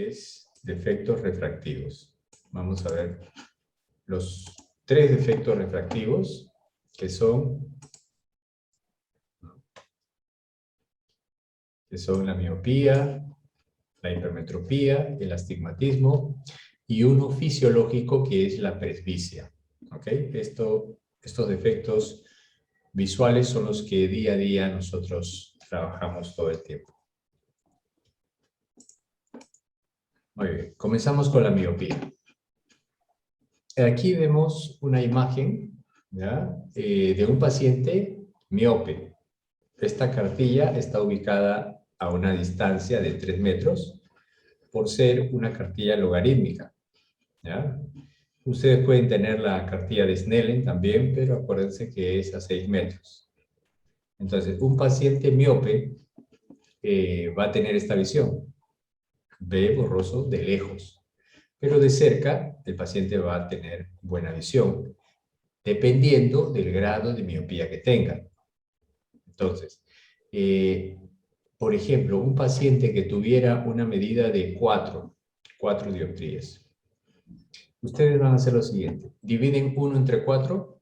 es defectos refractivos. Vamos a ver los 3 defectos refractivos que son la miopía, la hipermetropía, el astigmatismo y uno fisiológico que es la presbicia. ¿Ok? Estos defectos visuales son los que día a día nosotros trabajamos todo el tiempo. Muy bien, comenzamos con la miopía. Aquí vemos una imagen, ¿ya? De un paciente miope. Esta cartilla está ubicada a una distancia de 3 metros por ser una cartilla logarítmica, ¿ya? Ustedes pueden tener la cartilla de Snellen también, pero acuérdense que es a 6 metros. Entonces, un paciente miope va a tener esta visión. Ve borroso de lejos. Pero de cerca, el paciente va a tener buena visión, dependiendo del grado de miopía que tenga. Entonces, por ejemplo, un paciente que tuviera una medida de 4 dioptrías. Ustedes van a hacer lo siguiente. Dividen 1 entre 4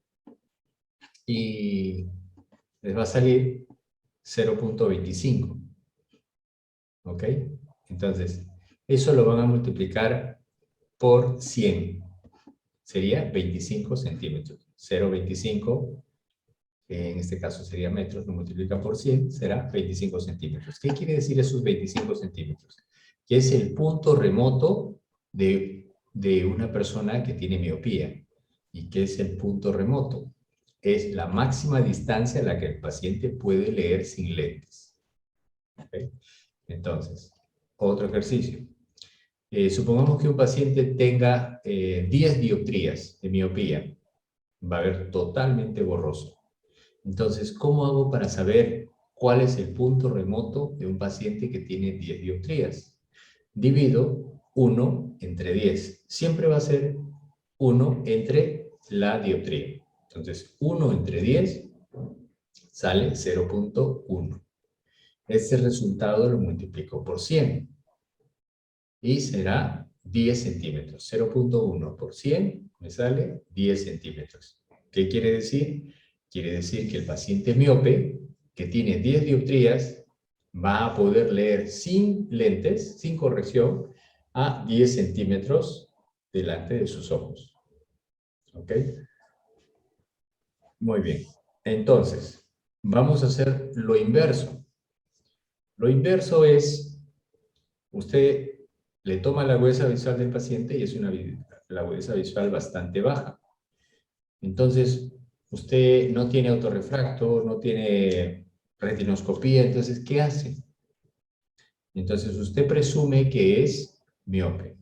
y les va a salir 0.25. ¿Ok? Entonces, eso lo van a multiplicar por 100. Sería 25 centímetros. 0.25, en este caso sería metros, lo multiplica por 100, será 25 centímetros. ¿Qué quiere decir esos 25 centímetros? Que es el punto remoto de una persona que tiene miopía. ¿Y qué es el punto remoto? Es la máxima distancia a la que el paciente puede leer sin lentes. ¿Okay? Entonces, otro ejercicio. Supongamos que un paciente tenga 10 dioptrías de miopía. Va a ver totalmente borroso. Entonces, ¿cómo hago para saber cuál es el punto remoto de un paciente que tiene 10 dioptrías? Divido 1 entre 10. Siempre va a ser 1 entre la dioptría. Entonces, 1 entre 10 sale 0.1. Este resultado lo multiplico por 100. Y será 10 centímetros. 0.1 por 100 me sale 10 centímetros. ¿Qué quiere decir? Quiere decir que el paciente miope, que tiene 10 dioptrías, va a poder leer sin lentes, sin corrección, a 10 centímetros delante de sus ojos. ¿Ok? Muy bien. Entonces, vamos a hacer lo inverso. Lo inverso es, usted le toma la agudeza visual del paciente y es la agudeza visual bastante baja. Entonces, usted no tiene autorrefracto, no tiene retinoscopía, entonces, ¿qué hace? Entonces, usted presume que es miope.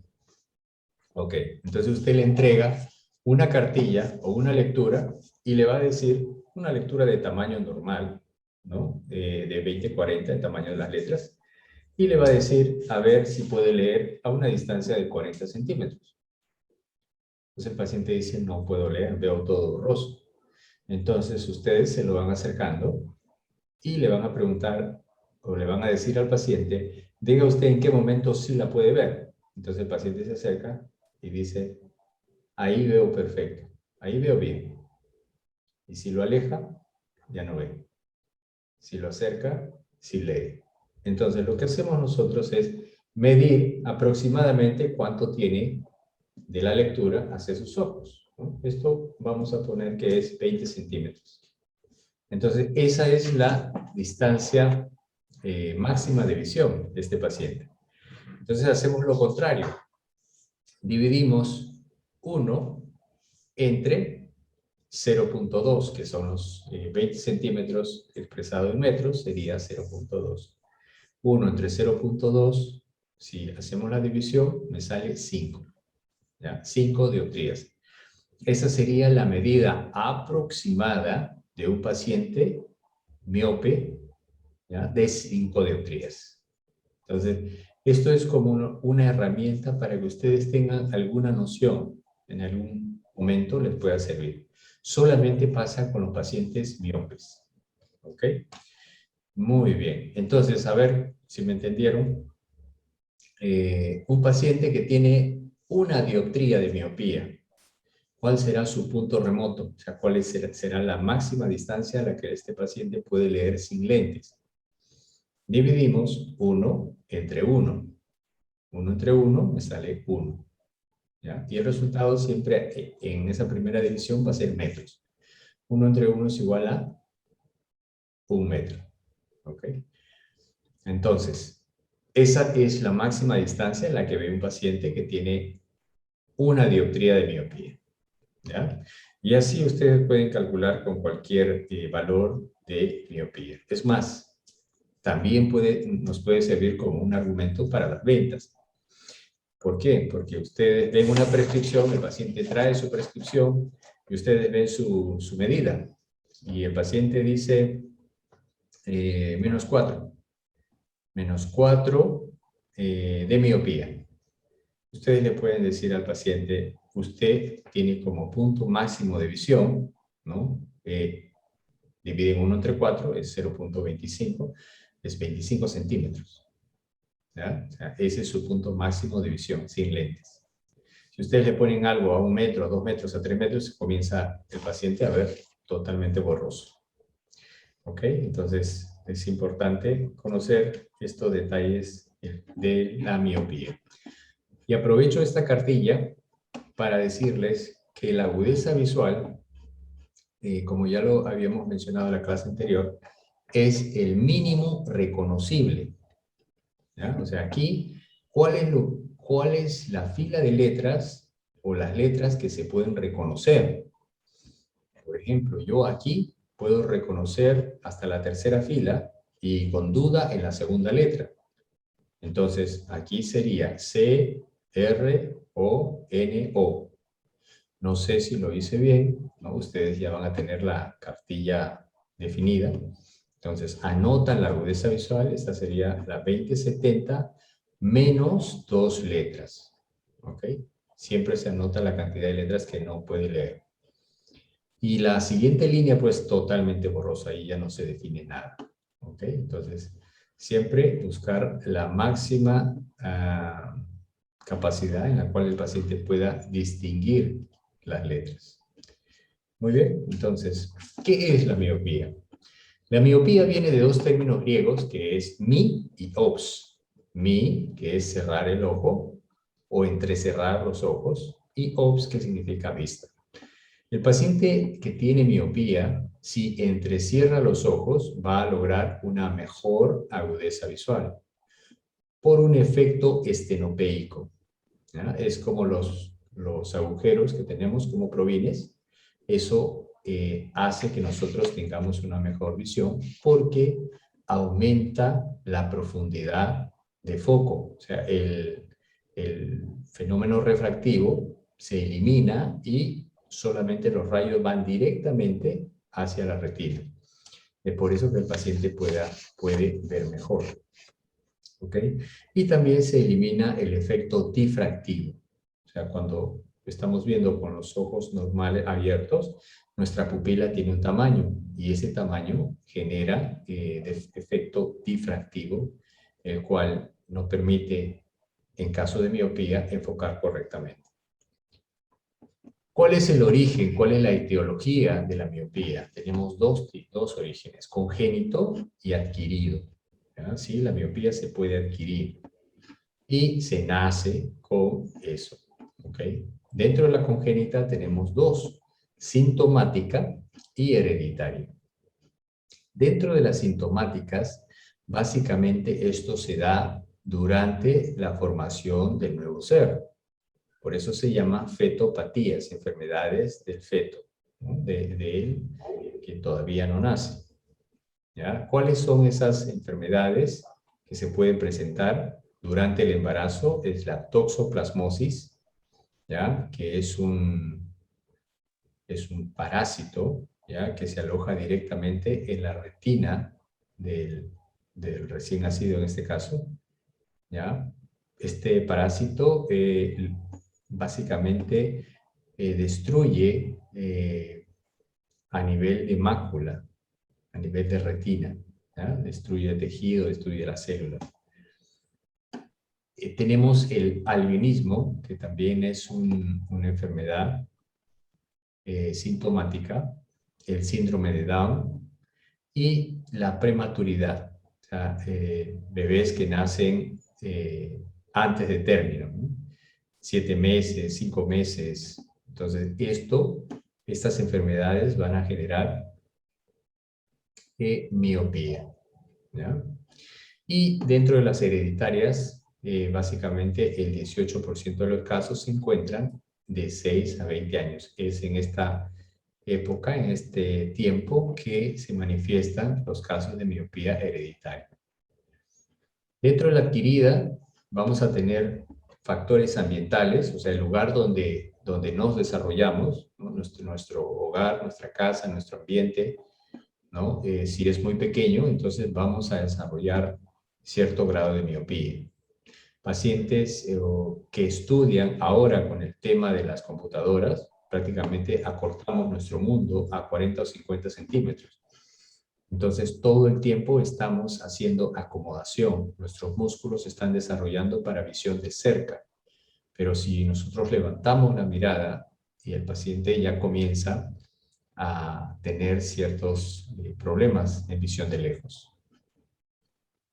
Ok, entonces usted le entrega una cartilla o una lectura y le va a decir una lectura de tamaño normal, ¿no? De 20-40, el tamaño de las letras. Y le va a decir, a ver si puede leer a una distancia de 40 centímetros. Entonces el paciente dice, no puedo leer, veo todo borroso. Entonces ustedes se lo van acercando y le van a preguntar, o le van a decir al paciente, diga usted en qué momento sí la puede ver. Entonces el paciente se acerca y dice, ahí veo perfecto, ahí veo bien. Y si lo aleja, ya no ve. Si lo acerca, sí lee. Entonces, lo que hacemos nosotros es medir aproximadamente cuánto tiene de la lectura hacia sus ojos, ¿no? Esto vamos a poner que es 20 centímetros. Entonces, esa es la distancia máxima de visión de este paciente. Entonces, hacemos lo contrario. Dividimos 1 entre 0.2, que son los 20 centímetros expresado en metros, sería 0.2. 1 entre 0.2, si hacemos la división, me sale 5. ¿Ya? 5 dioptrías. Esa sería la medida aproximada de un paciente miope, ¿ya? De 5 dioptrías. Entonces, esto es como una herramienta para que ustedes tengan alguna noción. En algún momento les pueda servir. Solamente pasa con los pacientes miopes. ¿Ok? Muy bien. Entonces, a ver si me entendieron. un paciente que tiene una dioptría de miopía. ¿Cuál será su punto remoto? O sea, ¿cuál será la máxima distancia a la que este paciente puede leer sin lentes? Dividimos 1 entre 1. 1 entre 1 me sale 1. ¿Ya? Y el resultado siempre en esa primera división va a ser metros. 1 entre 1 es igual a 1 metro. ¿Ok? Entonces, esa es la máxima distancia en la que ve un paciente que tiene una dioptría de miopía. ¿Ya? Y así ustedes pueden calcular con cualquier valor de miopía. Es más, también nos puede servir como un argumento para las ventas. ¿Por qué? Porque ustedes ven una prescripción, el paciente trae su prescripción y ustedes ven su medida. Y el paciente dice menos 4. Menos 4 de miopía. Ustedes le pueden decir al paciente, usted tiene como punto máximo de visión, ¿no? Dividen 1 entre 4, es 0.25, es 25 centímetros. ¿Ya? O sea, ese es su punto máximo de visión, sin lentes. Si ustedes le ponen algo a 1 metro, a 2 metros, a 3 metros, comienza el paciente a ver totalmente borroso. ¿Ok? Entonces, es importante conocer estos detalles de la miopía. Y aprovecho esta cartilla para decirles que la agudeza visual, como ya lo habíamos mencionado en la clase anterior, es el mínimo reconocible. ¿Ya? O sea, aquí, ¿cuál es la fila de letras o las letras que se pueden reconocer? Por ejemplo, yo aquí puedo reconocer hasta la tercera fila y con duda en la segunda letra. Entonces, aquí sería C, R, O, N, O. No sé si lo hice bien, ¿no? Ustedes ya van a tener la cartilla definida. Entonces, anotan la agudeza visual, esta sería la 2070 menos 2 letras. ¿Ok? Siempre se anota la cantidad de letras que no puede leer. Y la siguiente línea, pues, totalmente borrosa, ahí ya no se define nada. ¿Ok? Entonces, siempre buscar la máxima capacidad en la cual el paciente pueda distinguir las letras. Muy bien, entonces, ¿qué es la miopía? La miopía viene de dos términos griegos, que es mi y ops. Mi, que es cerrar el ojo o entrecerrar los ojos, y ops, que significa vista. El paciente que tiene miopía, si entrecierra los ojos, va a lograr una mejor agudeza visual por un efecto estenopeico. ¿Ya? Es como los agujeros que tenemos como provines. Eso hace que nosotros tengamos una mejor visión porque aumenta la profundidad de foco. O sea, el fenómeno refractivo se elimina y solamente los rayos van directamente hacia la retina. Es por eso que el paciente puede ver mejor. ¿Ok? Y también se elimina el efecto difractivo. O sea, cuando estamos viendo con los ojos normales abiertos, nuestra pupila tiene un tamaño y ese tamaño genera efecto difractivo, el cual nos permite, en caso de miopía, enfocar correctamente. ¿Cuál es el origen? ¿Cuál es la etiología de la miopía? Tenemos dos orígenes, congénito y adquirido. ¿Ya? Sí, la miopía se puede adquirir y se nace con eso. ¿Ok? Dentro de la congénita tenemos dos, sintomática y hereditaria. Dentro de las sintomáticas, básicamente esto se da durante la formación del nuevo ser. Por eso se llama fetopatías, enfermedades del feto, ¿no? de él que todavía no nace. ¿Ya? ¿Cuáles son esas enfermedades que se pueden presentar durante el embarazo? Es la toxoplasmosis, ¿ya? Que es un parásito, ¿ya? Que se aloja directamente en la retina del recién nacido en este caso. ¿Ya? Este parásito básicamente destruye a nivel de mácula, a nivel de retina. ¿Ya? Destruye el tejido, destruye las células. tenemos el albinismo, que también es una enfermedad sintomática, el síndrome de Down y la prematuridad, o sea, bebés que nacen antes de término, ¿no? 7 meses, 5 meses. Entonces, estas enfermedades van a generar miopía, ¿ya? Y dentro de las hereditarias, básicamente el 18% de los casos se encuentran de 6 a 20 años. Es en esta época, en este tiempo, que se manifiestan los casos de miopía hereditaria. Dentro de la adquirida, vamos a tener factores ambientales, o sea, el lugar donde nos desarrollamos, ¿no? Nuestro hogar, nuestra casa, nuestro ambiente, ¿no? Si es muy pequeño, entonces vamos a desarrollar cierto grado de miopía. Pacientes que estudian ahora con el tema de las computadoras, prácticamente acortamos nuestro mundo a 40 o 50 centímetros. Entonces, todo el tiempo estamos haciendo acomodación. Nuestros músculos se están desarrollando para visión de cerca. Pero si nosotros levantamos la mirada y el paciente ya comienza a tener ciertos problemas en visión de lejos.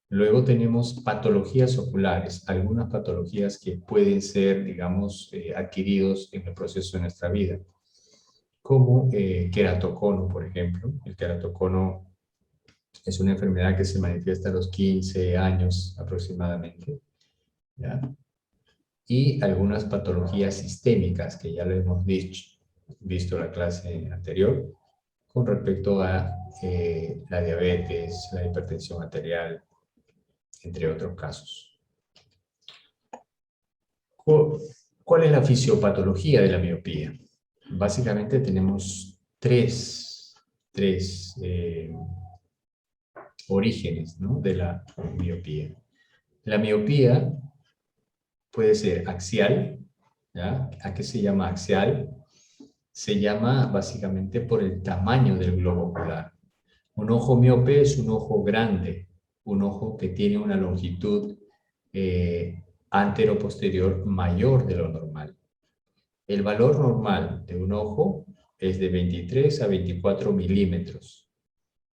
Luego tenemos patologías oculares, algunas patologías que pueden ser, digamos, adquiridos en el proceso de nuestra vida, como queratocono, por ejemplo. El queratocono es una enfermedad que se manifiesta a los 15 años aproximadamente, ¿ya? Y algunas patologías sistémicas, que ya lo hemos visto en la clase anterior, con respecto a la diabetes, la hipertensión arterial, entre otros casos. ¿Cuál es la fisiopatología de la miopía? Básicamente tenemos tres orígenes, ¿no?, de la miopía. La miopía puede ser axial, ¿ya? ¿A qué se llama axial? Se llama básicamente por el tamaño del globo ocular. Un ojo miope es un ojo grande, un ojo que tiene una longitud antero-posterior mayor de lo normal. El valor normal de un ojo es de 23 a 24 milímetros,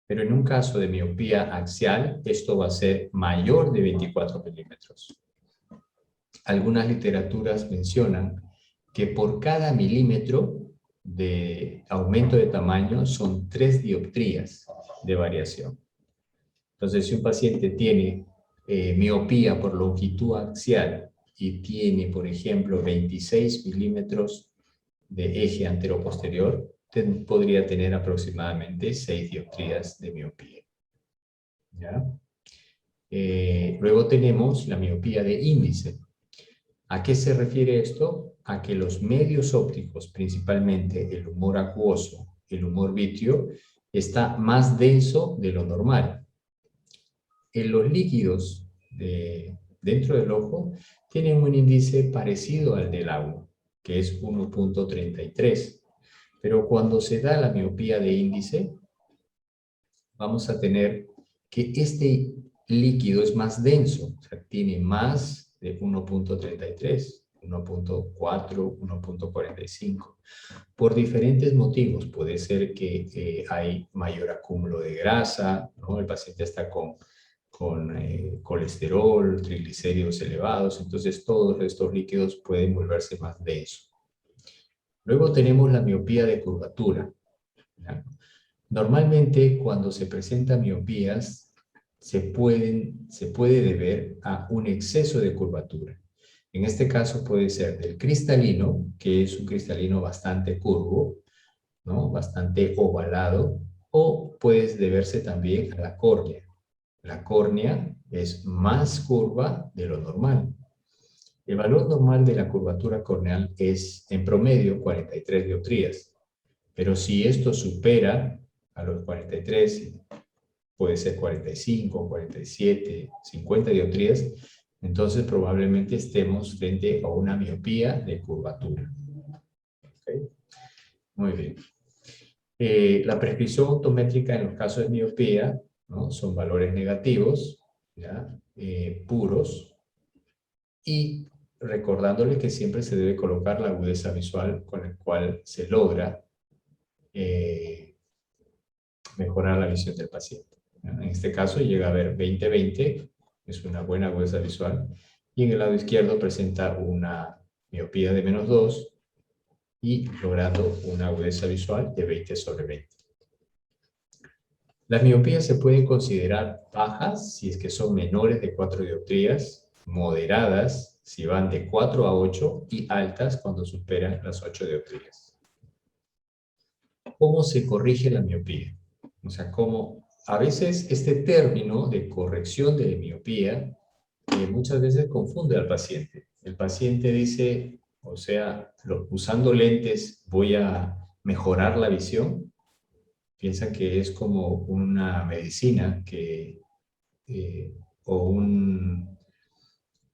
pero en un caso de miopía axial, esto va a ser mayor de 24 milímetros. Algunas literaturas mencionan que por cada milímetro de aumento de tamaño son 3 dioptrías de variación. Entonces, si un paciente tiene miopía por longitud axial y tiene, por ejemplo, 26 milímetros de eje antero-posterior, podría tener aproximadamente 6 dioptrías de miopía, ¿ya? Luego tenemos la miopía de índice. ¿A qué se refiere esto? A que los medios ópticos, principalmente el humor acuoso, el humor vítreo, está más denso de lo normal. En los líquidos dentro del ojo tienen un índice parecido al del agua, que es 1.33. Pero cuando se da la miopía de índice, vamos a tener que este líquido es más denso, o sea, tiene más de 1.33, 1.4, 1.45. Por diferentes motivos. Puede ser que hay mayor acúmulo de grasa, ¿no? El paciente está con colesterol, triglicéridos elevados, entonces todos estos líquidos pueden volverse más densos. Luego tenemos la miopía de curvatura, ¿ya? Normalmente cuando se presentan miopías se puede deber a un exceso de curvatura. En este caso puede ser del cristalino, que es un cristalino bastante curvo, ¿no?, bastante ovalado, o puede deberse también a la córnea. La córnea es más curva de lo normal. El valor normal de la curvatura corneal es, en promedio, 43 dioptrías. Pero si esto supera a los 43, puede ser 45, 47, 50 dioptrías, entonces probablemente estemos frente a una miopía de curvatura. ¿Okay? Muy bien. La prescripción optométrica en los casos de miopía, ¿no?, son valores negativos, ¿ya? Puros, y recordándole que siempre se debe colocar la agudeza visual con la cual se logra mejorar la visión del paciente. En este caso llega a ver 20/20, es una buena agudeza visual, y en el lado izquierdo presenta una miopía de -2 y logrando una agudeza visual de 20/20. Las miopías se pueden considerar bajas si es que son menores de 4 dioptrías, moderadas si van de 4 a 8 y altas cuando superan las 8 dioptrías. ¿Cómo se corrige la miopía? O sea, cómo a veces este término de corrección de miopía muchas veces confunde al paciente. El paciente dice, o sea, usando lentes voy a mejorar la visión. Piensa que es como una medicina que,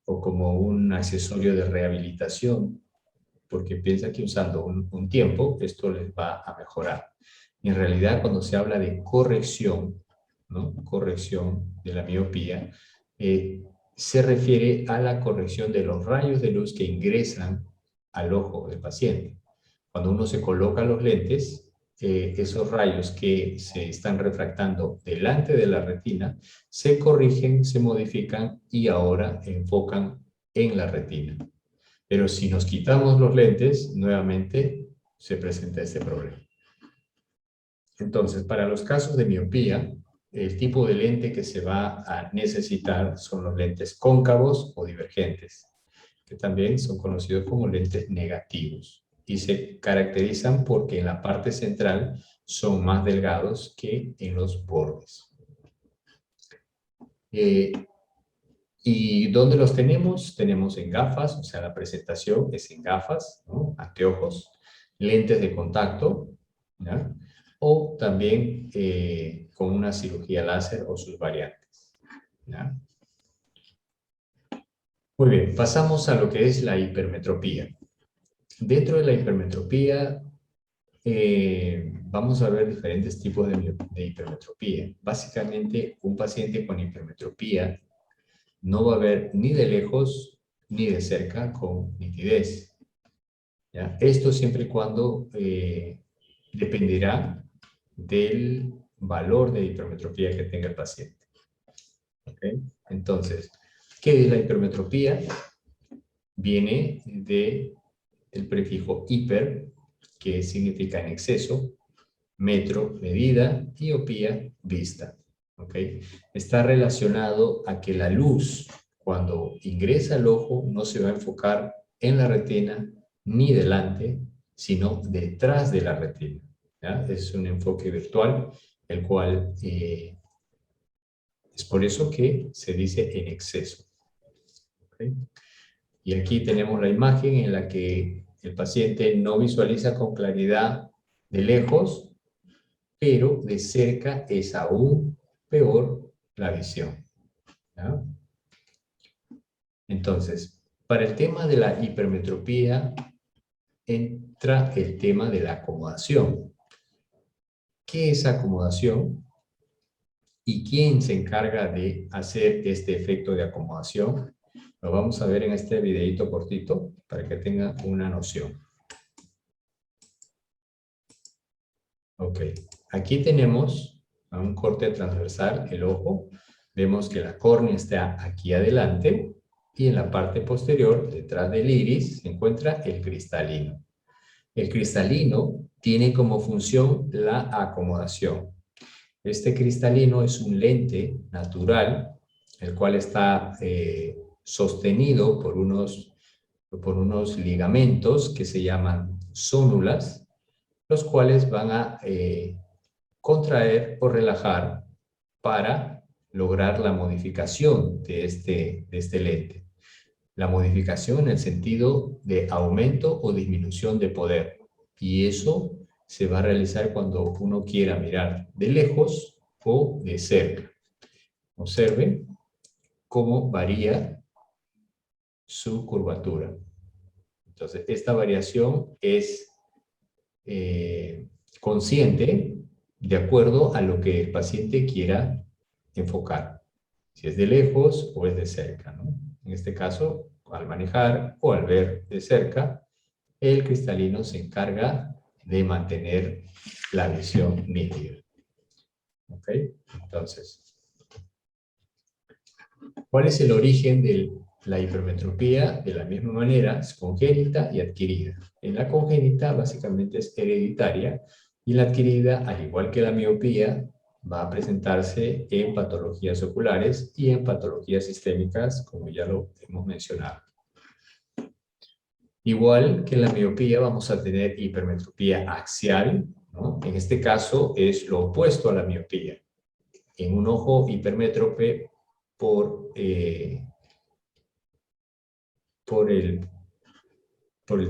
o como un accesorio de rehabilitación, porque piensa que usando un tiempo esto les va a mejorar. Y en realidad, cuando se habla de corrección, ¿no? Corrección de la miopía, se refiere a la corrección de los rayos de luz que ingresan al ojo del paciente. Cuando uno se coloca los lentes, esos rayos que se están refractando delante de la retina se corrigen, se modifican y ahora enfocan en la retina. Pero si nos quitamos los lentes, nuevamente se presenta este problema. Entonces, para los casos de miopía, el tipo de lente que se va a necesitar son los lentes cóncavos o divergentes, que también son conocidos como lentes negativos y se caracterizan porque en la parte central son más delgados que en los bordes. ¿Y dónde los tenemos? Tenemos en gafas, o sea, la presentación es en gafas, ¿no? Anteojos, lentes de contacto, ¿ya? O también con una cirugía láser o sus variantes, ¿ya? Muy bien, pasamos a lo que es la hipermetropía. Dentro de la hipermetropía vamos a ver diferentes tipos de hipermetropía. Básicamente, un paciente con hipermetropía no va a ver ni de lejos ni de cerca con nitidez, ¿ya? Esto siempre y cuando dependerá del valor de hipermetropía que tenga el paciente. ¿Okay? Entonces, ¿qué es la hipermetropía? Viene del prefijo hiper, que significa en exceso, metro, medida, y opía, vista. ¿Okay? Está relacionado a que la luz, cuando ingresa al ojo, no se va a enfocar en la retina ni delante, sino detrás de la retina, ¿ya? Es un enfoque virtual, el cual es por eso que se dice en exceso. ¿Okay? Y aquí tenemos la imagen en la que el paciente no visualiza con claridad de lejos, pero de cerca es aún peor la visión, ¿ya? Entonces, para el tema de la hipermetropía entra el tema de la acomodación. ¿Qué es acomodación? ¿Y quién se encarga de hacer este efecto de acomodación? Lo vamos a ver en este videito cortito para que tengan una noción. Ok, aquí tenemos a un corte transversal, el ojo. Vemos que la córnea está aquí adelante y en la parte posterior, detrás del iris, se encuentra el cristalino. El cristalino tiene como función la acomodación. Este cristalino es un lente natural, el cual está sostenido por unos ligamentos que se llaman zónulas, los cuales van a contraer o relajar para lograr la modificación de este lente. La modificación en el sentido de aumento o disminución de poder. Y eso se va a realizar cuando uno quiera mirar de lejos o de cerca. Observen cómo varía su curvatura. Entonces, esta variación es consciente de acuerdo a lo que el paciente quiera enfocar. Si es de lejos o es de cerca, ¿no? En este caso, al manejar o al ver de cerca, el cristalino se encarga de mantener la visión nítida. ¿Ok? Entonces, ¿cuál es el origen de la hipermetropía? De la misma manera, es congénita y adquirida. En la congénita, básicamente es hereditaria, y la adquirida, al igual que la miopía, va a presentarse en patologías oculares y en patologías sistémicas, como ya lo hemos mencionado. Igual que en la miopía, vamos a tener hipermetropía axial, ¿no? En este caso es lo opuesto a la miopía. En un ojo hipermétrope por el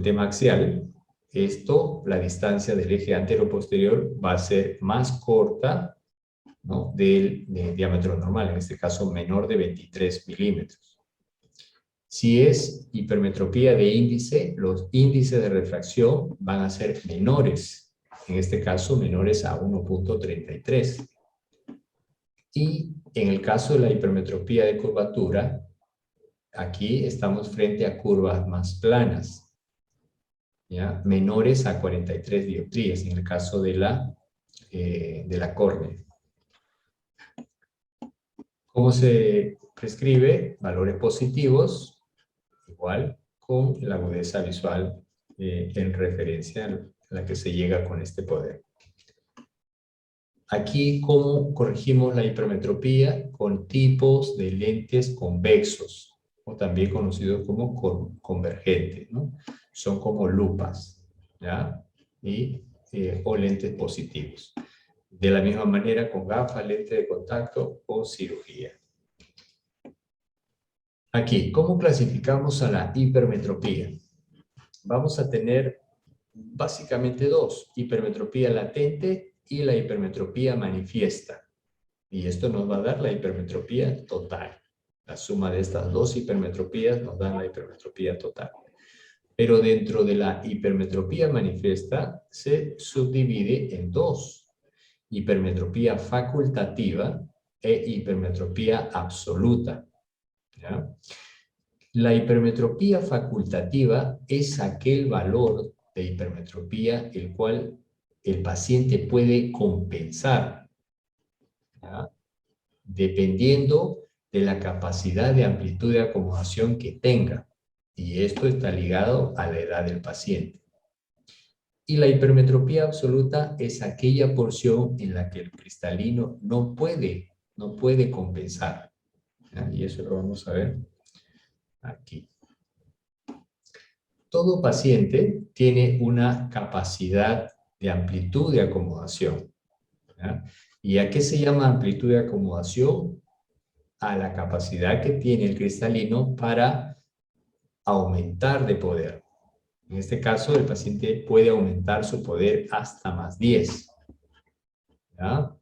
tema axial, la distancia del eje antero-posterior va a ser más corta, ¿no?, del diámetro normal, en este caso menor de 23 milímetros. Si es hipermetropía de índice, los índices de refracción van a ser menores, en este caso menores a 1.33. Y en el caso de la hipermetropía de curvatura, aquí estamos frente a curvas más planas, ¿ya?, menores a 43 dioptrías en el caso de la córnea. ¿Cómo se prescribe? Valores positivos, igual con la agudeza visual en referencia a la que se llega con este poder. Aquí, ¿cómo corregimos la hipermetropía? Con tipos de lentes convexos, o también conocidos como convergentes, ¿no? Son como lupas, ¿ya? O lentes positivos. De la misma manera con gafas, lente de contacto o cirugía. Aquí, ¿cómo clasificamos a la hipermetropía? Vamos a tener básicamente dos: hipermetropía latente y la hipermetropía manifiesta. Y esto nos va a dar la hipermetropía total. La suma de estas dos hipermetropías nos da la hipermetropía total. Pero dentro de la hipermetropía manifiesta se subdivide en dos: hipermetropía facultativa e hipermetropía absoluta, ¿ya? La hipermetropía facultativa es aquel valor de hipermetropía el cual el paciente puede compensar, ¿ya?, dependiendo de la capacidad de amplitud de acomodación que tenga. Y esto está ligado a la edad del paciente. Y la hipermetropía absoluta es aquella porción en la que el cristalino no puede compensar, ¿ya? Y eso lo vamos a ver aquí. Todo paciente tiene una capacidad de amplitud de acomodación, ¿ya? ¿Y a qué se llama amplitud de acomodación? A la capacidad que tiene el cristalino para aumentar de poder. En este caso, el paciente puede aumentar su poder hasta más 10. ¿Ya?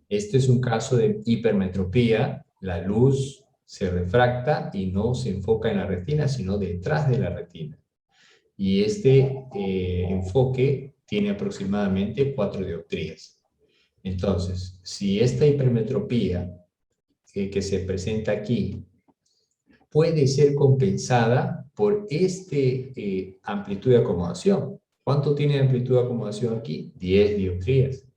Este es un caso de hipermetropía. La luz se refracta y no se enfoca en la retina, sino detrás de la retina. Y este enfoque tiene aproximadamente 4 dioptrías. Entonces, si esta hipermetropía que se presenta aquí puede ser compensada por amplitud de acomodación. ¿Cuánto tiene de amplitud de acomodación aquí? 10 dioptrías.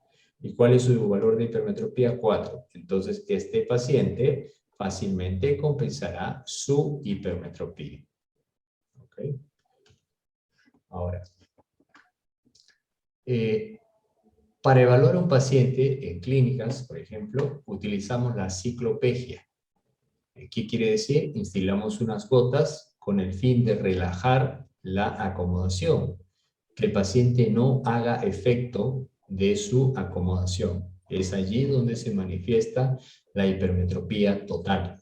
¿Y cuál es su valor de hipermetropía? 4. Entonces, este paciente fácilmente compensará su hipermetropía. ¿Ok? Ahora, para evaluar a un paciente en clínicas, por ejemplo, utilizamos la ciclopegia. ¿Qué quiere decir? Instilamos unas gotas con el fin de relajar la acomodación, que el paciente no haga efecto de su acomodación. Es allí donde se manifiesta la hipermetropía total,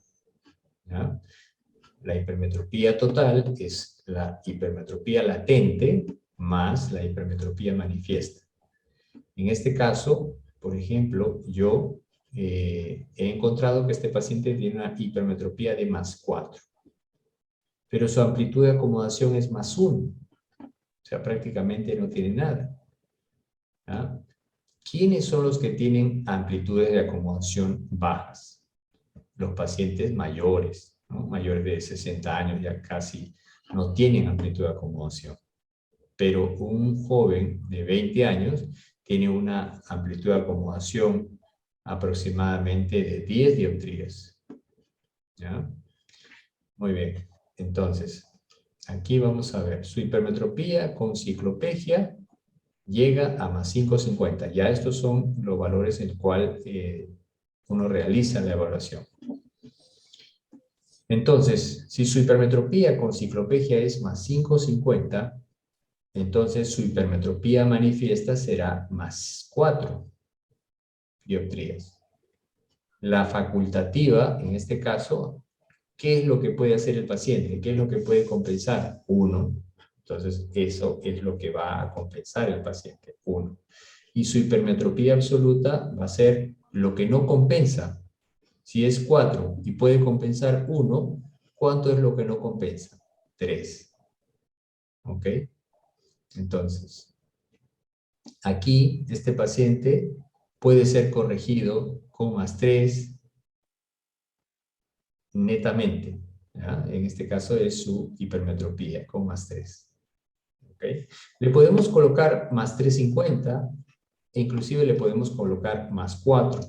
¿ya? La hipermetropía total es la hipermetropía latente más la hipermetropía manifiesta. En este caso, por ejemplo, yo he encontrado que este paciente tiene una hipermetropía de más 4, pero su amplitud de acomodación es más 1, o sea, prácticamente no tiene nada. ¿Ya? ¿Quiénes son los que tienen amplitudes de acomodación bajas? Los pacientes mayores, ¿no? Mayores de 60 años ya casi no tienen amplitud de acomodación. Pero un joven de 20 años tiene una amplitud de acomodación aproximadamente de 10 dioptrías. ¿Ya? Muy bien. Entonces, aquí vamos a ver, su hipermetropía con ciclopegia llega a más 550. Ya estos son los valores en los cuales uno realiza la evaluación. Entonces, si su hipermetropía con ciclopegia es más 550, entonces su hipermetropía manifiesta será más 4 dioptrías. La facultativa, en este caso, ¿qué es lo que puede hacer el paciente? ¿Qué es lo que puede compensar? 1. Entonces, eso es lo que va a compensar el paciente, 1. Y su hipermetropía absoluta va a ser lo que no compensa. Si es 4 y puede compensar 1, ¿cuánto es lo que no compensa? 3. ¿Ok? Entonces, aquí este paciente puede ser corregido con más 3 netamente. ¿Ya? En este caso es su hipermetropía con más 3. ¿Okay? Le podemos colocar más 350 e inclusive le podemos colocar más 4.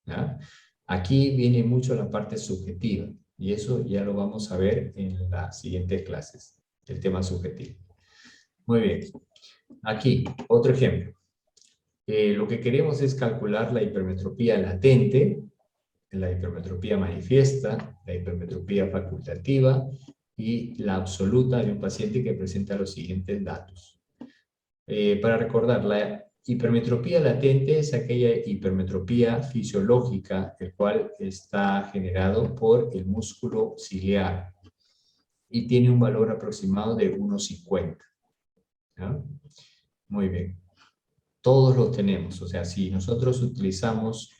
¿Ya? Aquí viene mucho la parte subjetiva y eso ya lo vamos a ver en las siguientes clases, el tema subjetivo. Muy bien. Aquí, otro ejemplo. Lo que queremos es calcular la hipermetropía latente, la hipermetropía manifiesta, la hipermetropía facultativa y la absoluta de un paciente que presenta los siguientes datos. Para recordar, la hipermetropía latente es aquella hipermetropía fisiológica, el cual está generado por el músculo ciliar y tiene un valor aproximado de 1,50. ¿Ya? Muy bien. Todos los tenemos, o sea, si nosotros utilizamos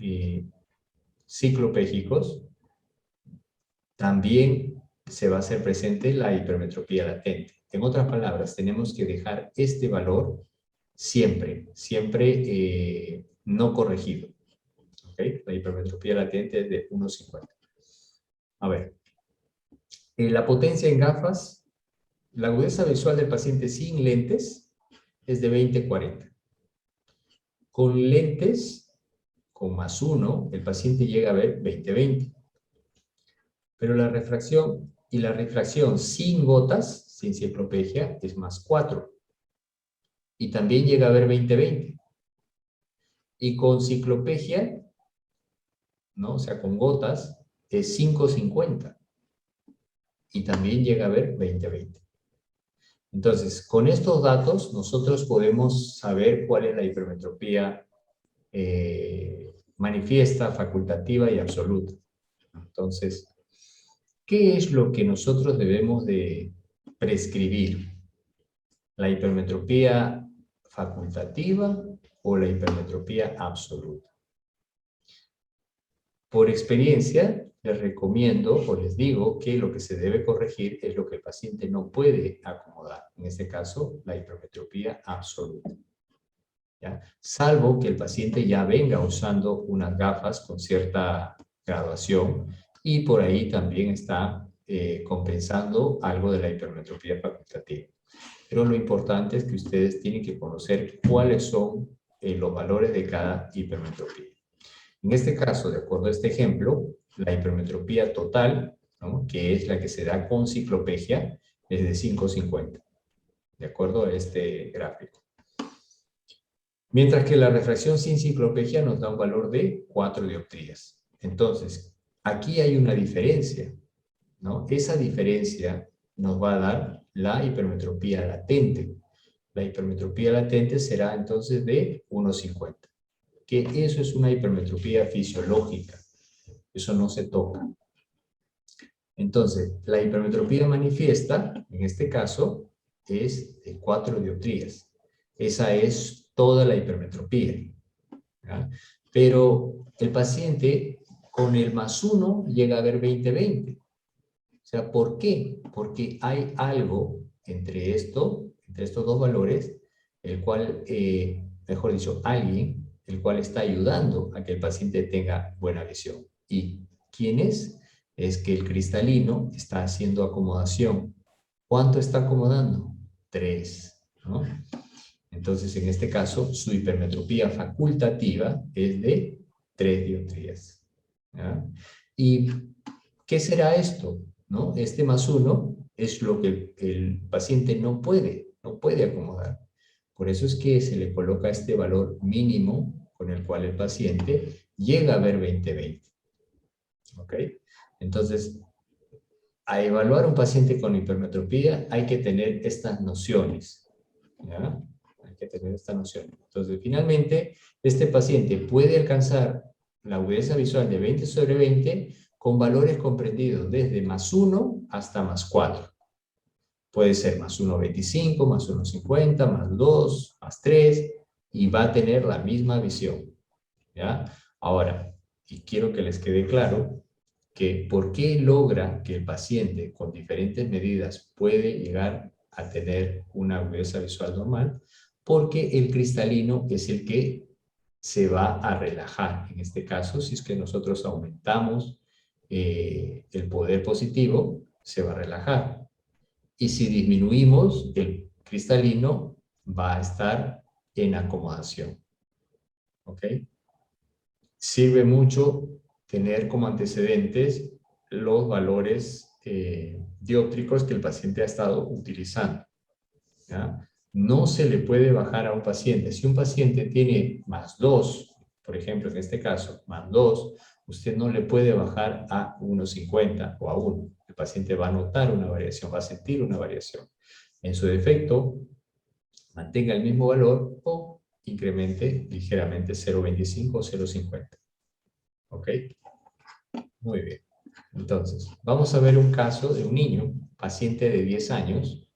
ciclopégicos, también se va a hacer presente la hipermetropía latente. En otras palabras, tenemos que dejar este valor siempre no corregido. ¿Okay? La hipermetropía latente es de 1,50. A ver, la potencia en gafas, la agudeza visual del paciente sin lentes es de 20/40. Con lentes, con más 1, el paciente llega a ver 20/20. Pero la refracción sin gotas, sin ciclopegia, es más 4. Y también llega a ver 20/20. Y con ciclopegia, ¿no? O sea, con gotas, es 5/50. Y también llega a ver 20/20. Entonces, con estos datos, nosotros podemos saber cuál es la hipermetropía manifiesta, facultativa y absoluta. Entonces, ¿qué es lo que nosotros debemos de prescribir? ¿La hipermetropía facultativa o la hipermetropía absoluta? Por experiencia, les recomiendo o les digo que lo que se debe corregir es lo que el paciente no puede acomodar. En este caso, la hipermetropía absoluta. ¿Ya? Salvo que el paciente ya venga usando unas gafas con cierta graduación y por ahí también está compensando algo de la hipermetropía facultativa. Pero lo importante es que ustedes tienen que conocer cuáles son los valores de cada hipermetropía. En este caso, de acuerdo a este ejemplo, la hipermetropía total, ¿no? Que es la que se da con ciclopegia, es de 5/50, de acuerdo a este gráfico. Mientras que la refracción sin ciclopegia nos da un valor de 4 dioptrías. Entonces, aquí hay una diferencia, ¿no? Esa diferencia nos va a dar la hipermetropía latente. La hipermetropía latente será entonces de 1,50. Que eso es una hipermetropía fisiológica. Eso no se toca. Entonces, la hipermetropía manifiesta, en este caso, es de 4 dioptrías. Esa es toda la hipermetropía. ¿Ya? Pero el paciente con el más 1 llega a ver 20/20. O sea, ¿por qué? Porque hay algo entre estos dos valores, el cual, mejor dicho, alguien, el cual está ayudando a que el paciente tenga buena visión. ¿Y quién es? es que el cristalino está haciendo acomodación. ¿Cuánto está acomodando? 3, ¿no? Entonces, en este caso, su hipermetropía facultativa es de 3 dioptrías. ¿Ya? ¿Y qué será esto? ¿No? Este más 1 es lo que el paciente no puede acomodar. Por eso es que se le coloca este valor mínimo con el cual el paciente llega a ver 20/20. ¿Ok? Entonces, a evaluar un paciente con hipermetropía hay que tener estas nociones. ¿Ya? Hay que tener esta noción. Entonces, finalmente, este paciente puede alcanzar la agudeza visual de 20/20 con valores comprendidos desde +1 hasta +4. Puede ser +1,25, +1,50, +2, +3, y va a tener la misma visión. ¿Ya? Ahora, y quiero que les quede claro que por qué logra que el paciente con diferentes medidas puede llegar a tener una agudeza visual normal, porque el cristalino es el que se va a relajar. En este caso, si es que nosotros aumentamos el poder positivo, se va a relajar. Y si disminuimos, el cristalino va a estar en acomodación. ¿Ok? Sirve mucho tener como antecedentes los valores dióptricos que el paciente ha estado utilizando. ¿Ya? No se le puede bajar a un paciente. Si un paciente tiene +2, por ejemplo, en este caso, +2, usted no le puede bajar a 1,50 o a 1. El paciente va a notar una variación, va a sentir una variación. En su defecto, mantenga el mismo valor o incremente ligeramente 0,25 o 0,50. ¿Ok? Muy bien. Entonces, vamos a ver un caso de un niño, paciente de 10 años,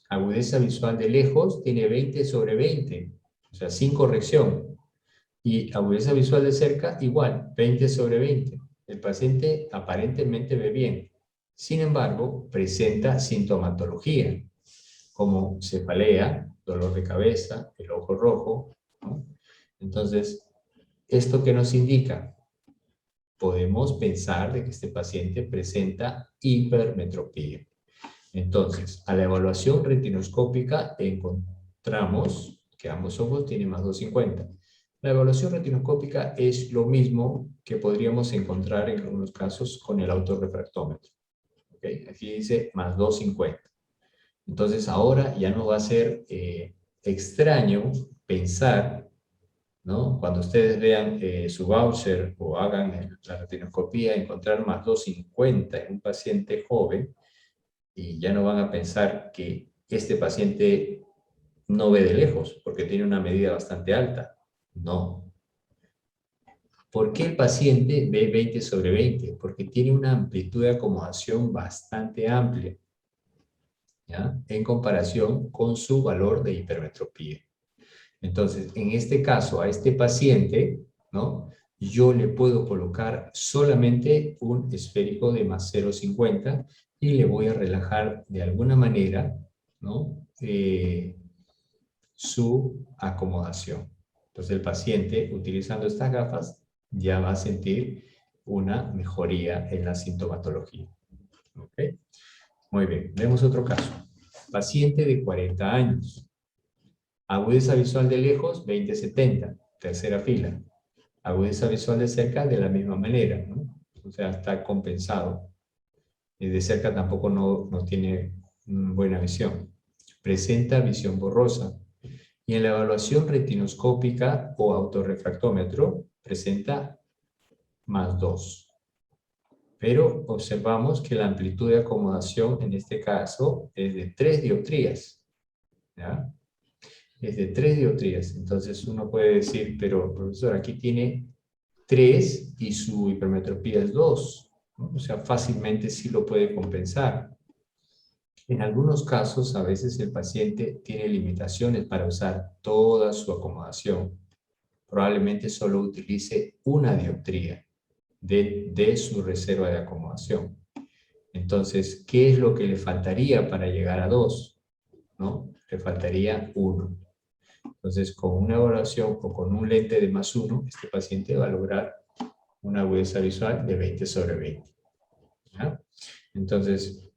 agudeza visual de lejos, tiene 20/20, o sea, sin corrección. Y agudeza visual de cerca, igual, 20/20. El paciente aparentemente ve bien. Sin embargo, presenta sintomatología, como cefalea, dolor de cabeza, el ojo rojo, ¿no? Entonces, ¿esto qué nos indica? Podemos pensar de que este paciente presenta hipermetropía. Entonces, a la evaluación retinoscópica encontramos que ambos ojos tienen +2,50. La evaluación retinoscópica es lo mismo que podríamos encontrar en algunos casos con el autorrefractómetro. ¿Okay? Aquí dice +2,50. Entonces, ahora ya no va a ser extraño pensar, ¿no? Cuando ustedes vean su voucher o hagan la retinoscopía, encontrar +2,50 en un paciente joven, y ya no van a pensar que este paciente no ve de lejos porque tiene una medida bastante alta. No. ¿Por qué el paciente ve 20/20? Porque tiene una amplitud de acomodación bastante amplia, ¿ya? En comparación con su valor de hipermetropía. Entonces, en este caso, a este paciente, ¿no? Yo le puedo colocar solamente un esférico de +0,50 y le voy a relajar de alguna manera, ¿no? Su acomodación. Entonces, el paciente, utilizando estas gafas, ya va a sentir una mejoría en la sintomatología. ¿Ok? Muy bien, vemos otro caso. Paciente de 40 años. Agudeza visual de lejos, 20/70, tercera fila. Agudeza visual de cerca, de la misma manera, ¿no? O sea, está compensado. Y de cerca tampoco no tiene buena visión. Presenta visión borrosa. Y en la evaluación retinoscópica o autorrefractómetro, presenta +2. Pero observamos que la amplitud de acomodación en este caso es de 3 dioptrías. ¿Ya? Es de 3 dioptrías. Entonces uno puede decir, pero profesor, aquí tiene 3 y su hipermetropía es 2. ¿No? O sea, fácilmente sí lo puede compensar. En algunos casos, a veces el paciente tiene limitaciones para usar toda su acomodación. Probablemente solo utilice una dioptría de su reserva de acomodación. Entonces, ¿qué es lo que le faltaría para llegar a 2? ¿No? Le faltaría 1. Entonces, con una evaluación o con un lente de +1, este paciente va a lograr una agudeza visual de 20/20. ¿Ya? Entonces,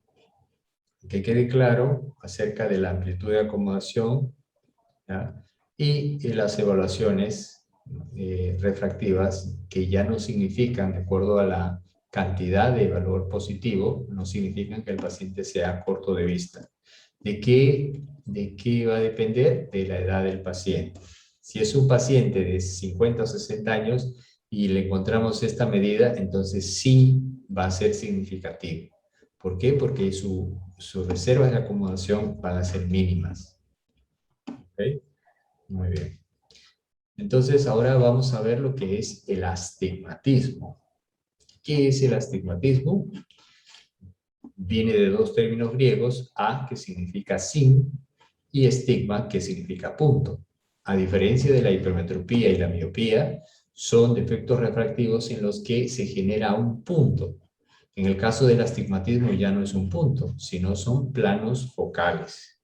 que quede claro acerca de la amplitud de acomodación, ¿ya? Y las evaluaciones refractivas, que ya no significan, de acuerdo a la cantidad de valor positivo, no significan que el paciente sea corto de vista. ¿De qué va a depender? De la edad del paciente. Si es un paciente de 50 o 60 años y le encontramos esta medida, entonces sí va a ser significativo. ¿Por qué? Porque sus reservas de acomodación van a ser mínimas. ¿Ok? Muy bien. Entonces ahora vamos a ver lo que es el astigmatismo. ¿Qué es el astigmatismo? Viene de dos términos griegos, a, que significa sin, y estigma, que significa punto. A diferencia de la hipermetropía y la miopía, son defectos refractivos en los que se genera un punto. En el caso del astigmatismo ya no es un punto, sino son planos focales.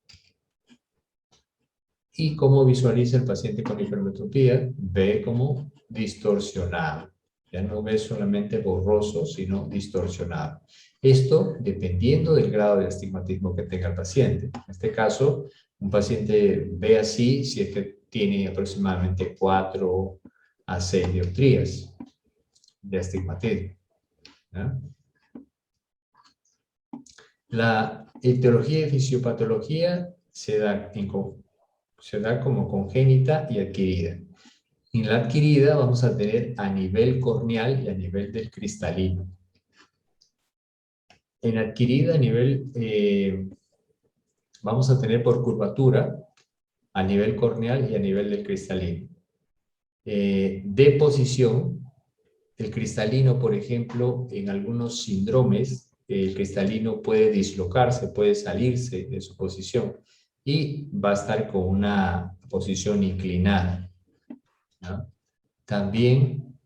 ¿Y cómo visualiza el paciente con hipermetropía? Ve como distorsionado. Ya no ve solamente borroso, sino distorsionado. Esto dependiendo del grado de astigmatismo que tenga el paciente. En este caso, un paciente ve así si es que tiene aproximadamente 4 a 6 dioptrías de astigmatismo. ¿Ya? La etiología y fisiopatología se da como congénita y adquirida. En la adquirida vamos a tener a nivel corneal y a nivel del cristalino. En adquirida a nivel, vamos a tener por curvatura a nivel corneal y a nivel del cristalino. De posición, el cristalino, por ejemplo, en algunos síndromes, el cristalino puede dislocarse, puede salirse de su posición y va a estar con una posición inclinada, ¿no? También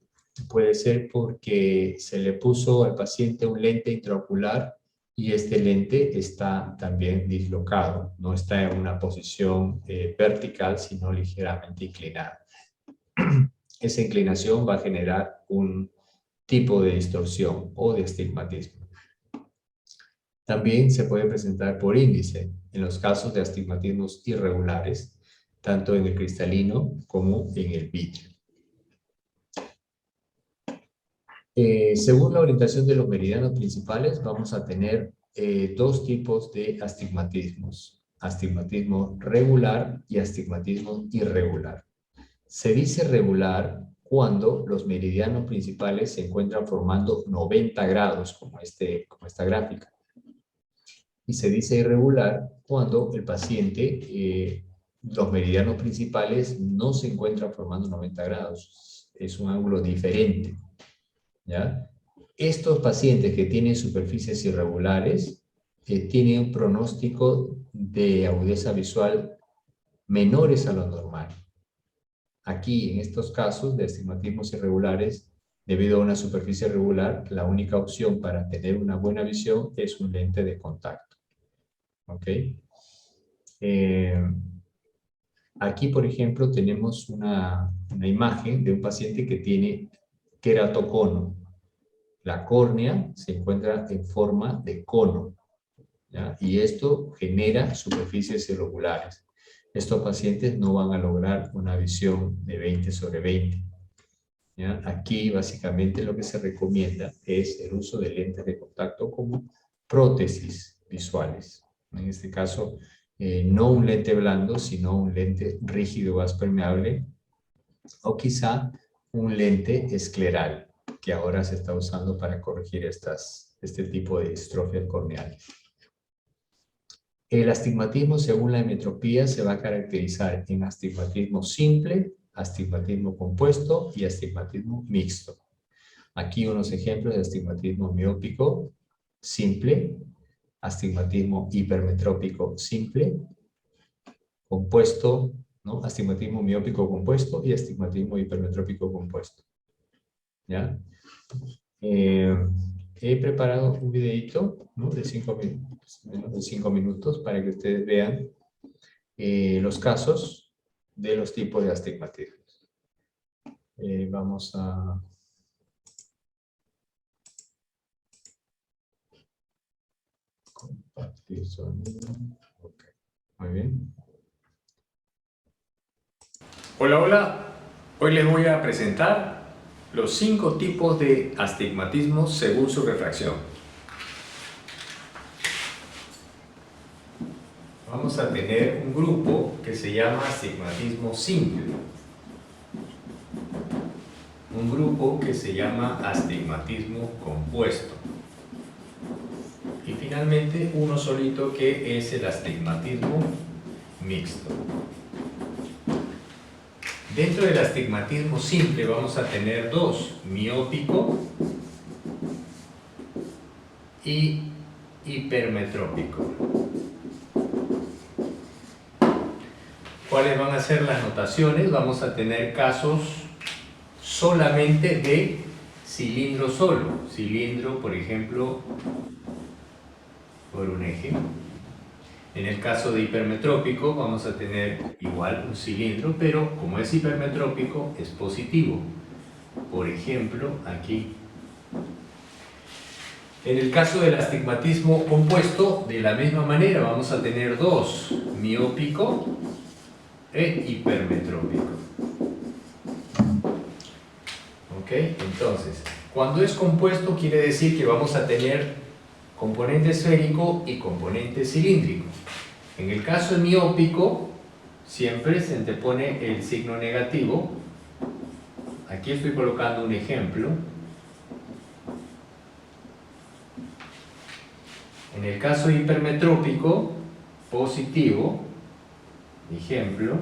puede ser porque se le puso al paciente un lente intraocular y este lente está también dislocado, no está en una posición vertical, sino ligeramente inclinada. Esa inclinación va a generar un tipo de distorsión o de astigmatismo. También se puede presentar por índice en los casos de astigmatismos irregulares, tanto en el cristalino como en el vítreo. Según la orientación de los meridianos principales, vamos a tener dos tipos de astigmatismos. Astigmatismo regular y astigmatismo irregular. Se dice regular cuando los meridianos principales se encuentran formando 90 grados, como esta gráfica. Y se dice irregular cuando el paciente, los meridianos principales no se encuentran formando 90 grados. Es un ángulo diferente. ¿Ya? Estos pacientes que tienen superficies irregulares tienen un pronóstico de agudeza visual menores a lo normal. Aquí, en estos casos de astigmatismos irregulares, debido a una superficie irregular, la única opción para tener una buena visión es un lente de contacto. ¿Ok? Aquí, por ejemplo, tenemos una imagen de un paciente que tiene queratocono. La córnea se encuentra en forma de cono, ¿ya? Y esto genera superficies irregulares. Estos pacientes no van a lograr una visión de 20/20. ¿Ya? Aquí básicamente lo que se recomienda es el uso de lentes de contacto como prótesis visuales. En este caso, no un lente blando, sino un lente rígido gas permeable o quizá un lente escleral, que ahora se está usando para corregir este tipo de distrofias corneales. El astigmatismo, según la hemetropía, se va a caracterizar en astigmatismo simple, astigmatismo compuesto y astigmatismo mixto. Aquí unos ejemplos de astigmatismo miópico simple, astigmatismo hipermetrópico simple, compuesto, ¿no? Astigmatismo miópico compuesto y astigmatismo hipermetrópico compuesto. ¿Ya? He preparado un videito, ¿no? De 5 minutos, menos de 5 minutos para que ustedes vean los casos de los tipos de astigmatismos. Vamos a... Compartir sonido. Ok. Muy bien. Hola, hola. Hoy les voy a presentar los 5 tipos de astigmatismo según su refracción. Vamos a tener un grupo que se llama astigmatismo simple. Un grupo que se llama astigmatismo compuesto. Y finalmente uno solito que es el astigmatismo mixto. Dentro del astigmatismo simple vamos a tener dos, miópico y hipermetrópico. ¿Cuáles van a ser las notaciones? Vamos a tener casos solamente de cilindro solo. Cilindro, por ejemplo, por un eje. En el caso de hipermetrópico vamos a tener igual un cilindro, pero como es hipermetrópico es positivo. Por ejemplo, aquí. En el caso del astigmatismo compuesto, de la misma manera vamos a tener dos, miópico e hipermetrópico. ¿Ok? Entonces, cuando es compuesto quiere decir que vamos a tener componente esférico y componente cilíndrico. En el caso miópico, siempre se antepone el signo negativo. Aquí estoy colocando un ejemplo. En el caso hipermetrópico, positivo, ejemplo.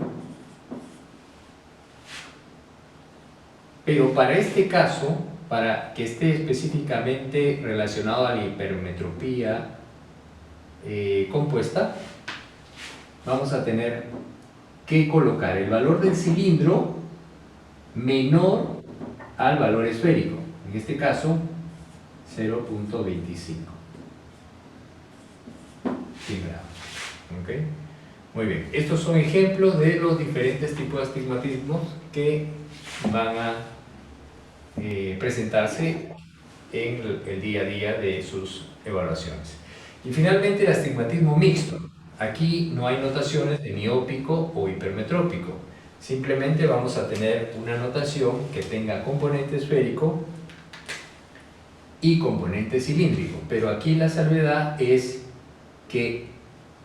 Pero para este caso, para que esté específicamente relacionado a la hipermetropía compuesta, vamos a tener que colocar el valor del cilindro menor al valor esférico. En este caso, 0.25. 100 grados. ¿Ok? Muy bien. Estos son ejemplos de los diferentes tipos de astigmatismos que van a presentarse en el día a día de sus evaluaciones. Y finalmente el astigmatismo mixto. Aquí no hay notaciones de miópico o hipermetrópico. Simplemente vamos a tener una notación que tenga componente esférico y componente cilíndrico. Pero aquí la salvedad es que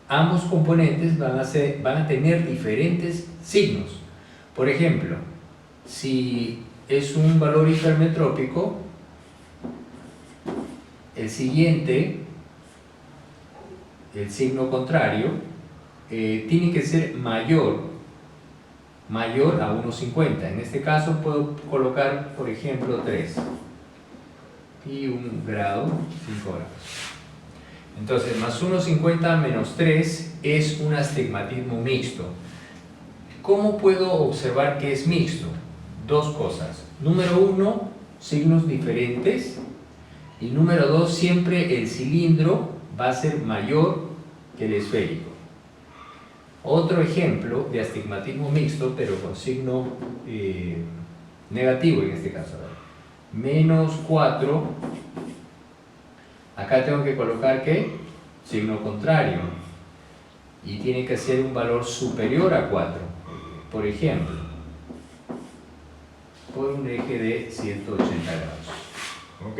ambos componentes van a tener diferentes signos. Por ejemplo, si es un valor hipermetrópico, el siguiente, el signo contrario, tiene que ser mayor a 1,50. En este caso puedo colocar, por ejemplo, 3 y 1 grado, 5 grados. Entonces, más 1,50 menos 3 es un astigmatismo mixto. ¿Cómo puedo observar que es mixto? Dos cosas. Número 1, signos diferentes. Y número 2, siempre el cilindro va a ser mayor que el esférico. Otro ejemplo de astigmatismo mixto, pero con signo negativo en este caso. Menos 4. Acá tengo que colocar ¿qué? Signo contrario. Y tiene que ser un valor superior a 4. Por ejemplo, por un eje de 180 grados. ¿Ok?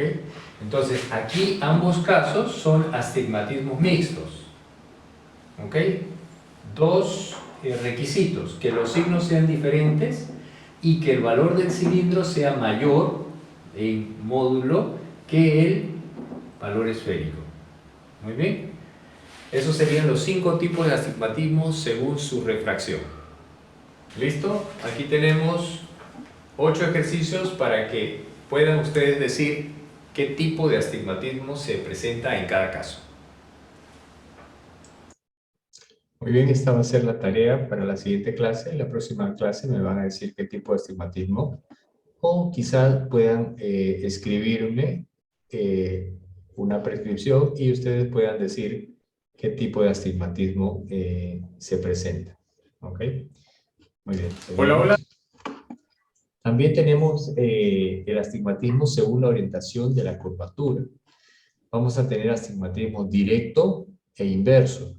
Entonces, aquí ambos casos son astigmatismos mixtos. ¿Ok? Dos requisitos: que los signos sean diferentes y que el valor del cilindro sea mayor en módulo que el valor esférico. Muy bien. Esos serían los 5 tipos de astigmatismo según su refracción. ¿Listo? Aquí tenemos 8 ejercicios para que puedan ustedes decir qué tipo de astigmatismo se presenta en cada caso. Muy bien, esta va a ser la tarea para la siguiente clase. En la próxima clase me van a decir qué tipo de astigmatismo, o quizás puedan escribirme una prescripción y ustedes puedan decir qué tipo de astigmatismo se presenta. ¿Ok? Muy bien. Hola, hola. También tenemos el astigmatismo según la orientación de la curvatura. Vamos a tener astigmatismo directo e inverso.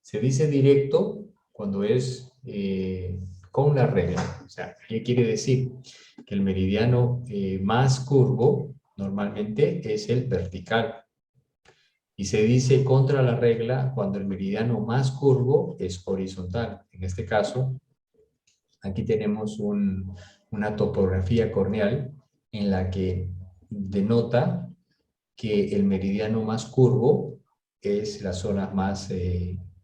Se dice directo cuando es con la regla. O sea, ¿qué quiere decir? Que el meridiano más curvo normalmente es el vertical. Y se dice contra la regla cuando el meridiano más curvo es horizontal. En este caso, aquí tenemos una topografía corneal en la que denota que el meridiano más curvo es las zonas más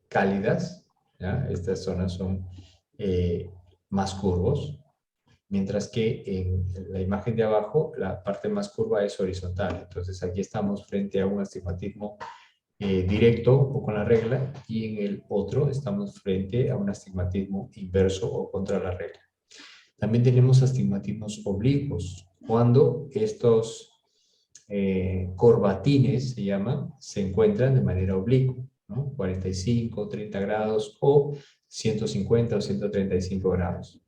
cálidas, ¿ya? Estas zonas son más curvos, mientras que en la imagen de abajo la parte más curva es horizontal. Entonces aquí estamos frente a un astigmatismo directo o con la regla, y en el otro estamos frente a un astigmatismo inverso o contra la regla. También tenemos astigmatismos oblicuos, cuando estos corbatines, se llaman, se encuentran de manera oblicua, ¿no? 45, 30 grados o 150 o 135 grados.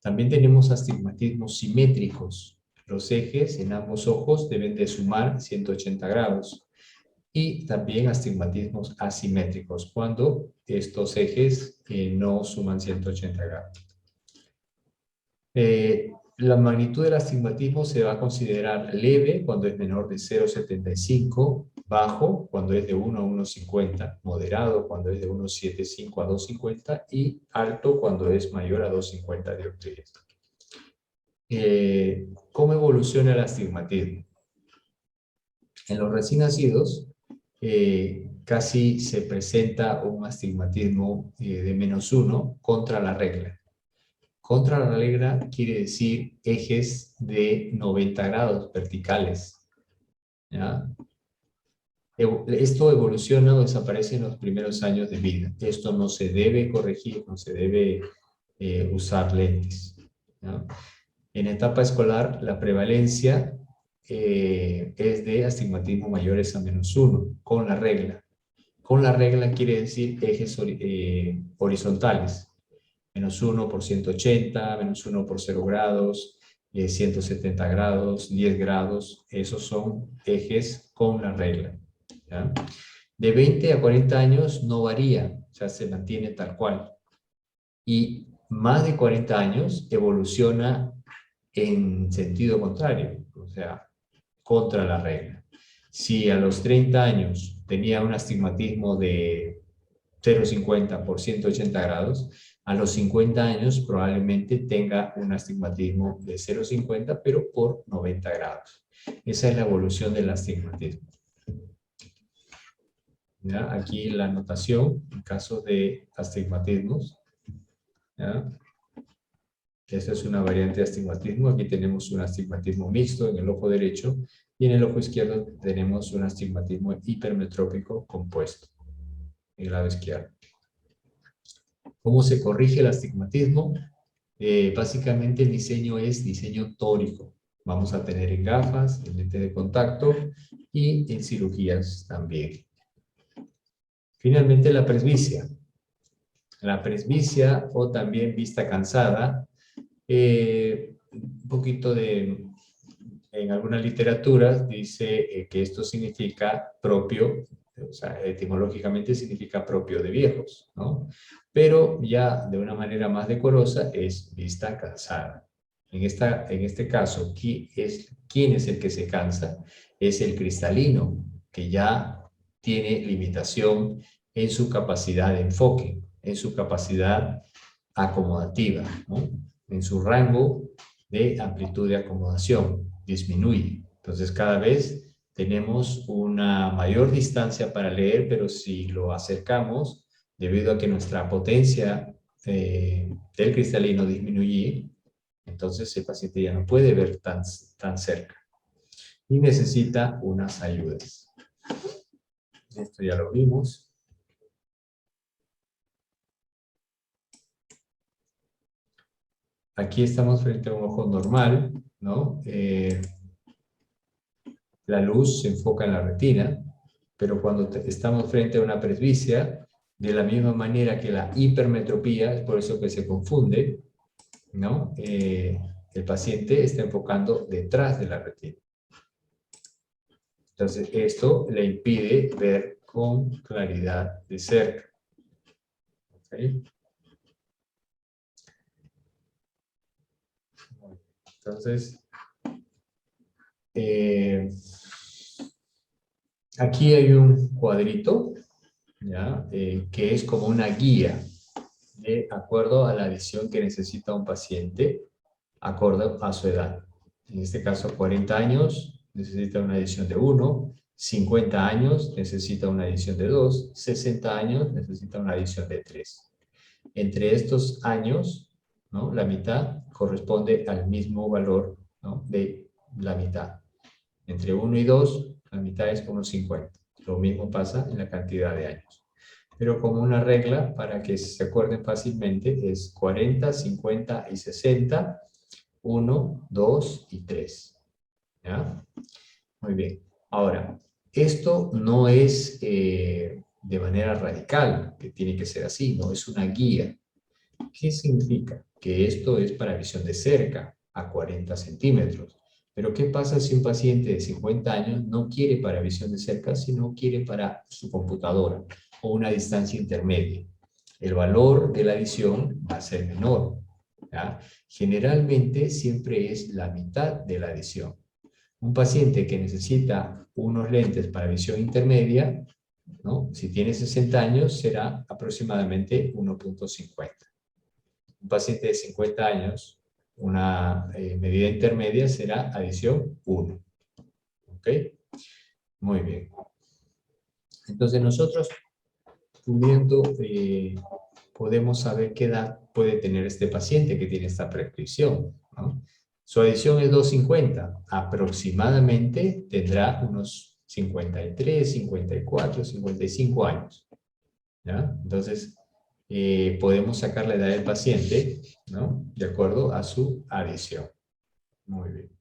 También tenemos astigmatismos simétricos. Los ejes en ambos ojos deben de sumar 180 grados. Y también astigmatismos asimétricos, cuando estos ejes no suman 180 grados. La magnitud del astigmatismo se va a considerar leve cuando es menor de 0,75, bajo cuando es de 1 a 1,50, moderado cuando es de 1,75 a 2,50 y alto cuando es mayor a 2,50 dioptrías. ¿Cómo evoluciona el astigmatismo? En los recién nacidos, casi se presenta un astigmatismo de -1 contra la regla. Contra la regla quiere decir ejes de 90 grados verticales, ¿ya? Esto evoluciona o desaparece en los primeros años de vida. Esto no se debe corregir, no se debe usar lentes, ¿ya? En etapa escolar, la prevalencia es de astigmatismo mayores a -1, con la regla. Con la regla quiere decir ejes horizontales. -1 por 180, -1 por 0 grados, 170 grados, 10 grados. Esos son ejes con la regla, ¿ya? De 20 a 40 años no varía, o sea, se mantiene tal cual. Y más de 40 años evoluciona en sentido contrario, o sea, contra la regla. Si a los 30 años tenía un astigmatismo de 0,50 por 180 grados, a los 50 años probablemente tenga un astigmatismo de 0,50 pero por 90 grados. Esa es la evolución del astigmatismo. ¿Ya? Aquí la anotación en caso de astigmatismos. ¿Ya? Esta es una variante de astigmatismo. Aquí tenemos un astigmatismo mixto en el ojo derecho y en el ojo izquierdo tenemos un astigmatismo hipermetrópico compuesto en el lado izquierdo. ¿Cómo se corrige el astigmatismo? Básicamente el diseño es diseño tórico. Vamos a tener en gafas, en lente de contacto y en cirugías también. Finalmente la presbicia. La presbicia o también vista cansada, un poquito en algunas literaturas dice que esto significa propio, o sea, etimológicamente significa propio de viejos, ¿no? Pero ya de una manera más decorosa es vista cansada. En este caso, ¿quién es el que se cansa? Es el cristalino, que ya tiene limitación en su capacidad de enfoque, en su capacidad acomodativa, ¿no? En su rango de amplitud de acomodación, disminuye. Entonces cada vez tenemos una mayor distancia para leer, pero si lo acercamos, debido a que nuestra potencia del cristalino disminuye, entonces el paciente ya no puede ver tan cerca y necesita unas ayudas. Esto ya lo vimos. Aquí estamos frente a un ojo normal, ¿no? La luz se enfoca en la retina, pero cuando estamos frente a una presbicia, de la misma manera que la hipermetropía, es por eso que se confunde, ¿no? El paciente está enfocando detrás de la retina. Entonces, esto le impide ver con claridad de cerca. ¿Okay? Entonces, aquí hay un cuadrito, ¿ya? Que es como una guía de acuerdo a la visión que necesita un paciente, acorde a su edad. En este caso, 40 años necesita una edición de 1, 50 años necesita una edición de 2, 60 años necesita una edición de 3. Entre estos años, ¿no? La mitad corresponde al mismo valor, ¿no? De la mitad. Entre 1 y 2, la mitad es como 50. Lo mismo pasa en la cantidad de años. Pero como una regla, para que se acuerden fácilmente, es 40, 50 y 60, 1, 2 y 3. ¿Ya? Muy bien. Ahora, esto no es de manera radical, que tiene que ser así, no es una guía. ¿Qué significa? Que esto es para visión de cerca, a 40 centímetros. Pero ¿qué pasa si un paciente de 50 años no quiere para visión de cerca, sino quiere para su computadora o una distancia intermedia? El valor de la visión va a ser menor, ¿ya? Generalmente siempre es la mitad de la visión. Un paciente que necesita unos lentes para visión intermedia, ¿no? Si tiene 60 años, será aproximadamente 1.50. Un paciente de 50 años, una medida intermedia será adición 1. ¿Ok? Muy bien. Entonces nosotros, pudiendo, podemos saber qué edad puede tener este paciente que tiene esta prescripción, ¿no? Su adición es 250. Aproximadamente tendrá unos 53, 54, 55 años. ¿Ya? Entonces, podemos sacar la edad del paciente, ¿no? De acuerdo a su adición. Muy bien.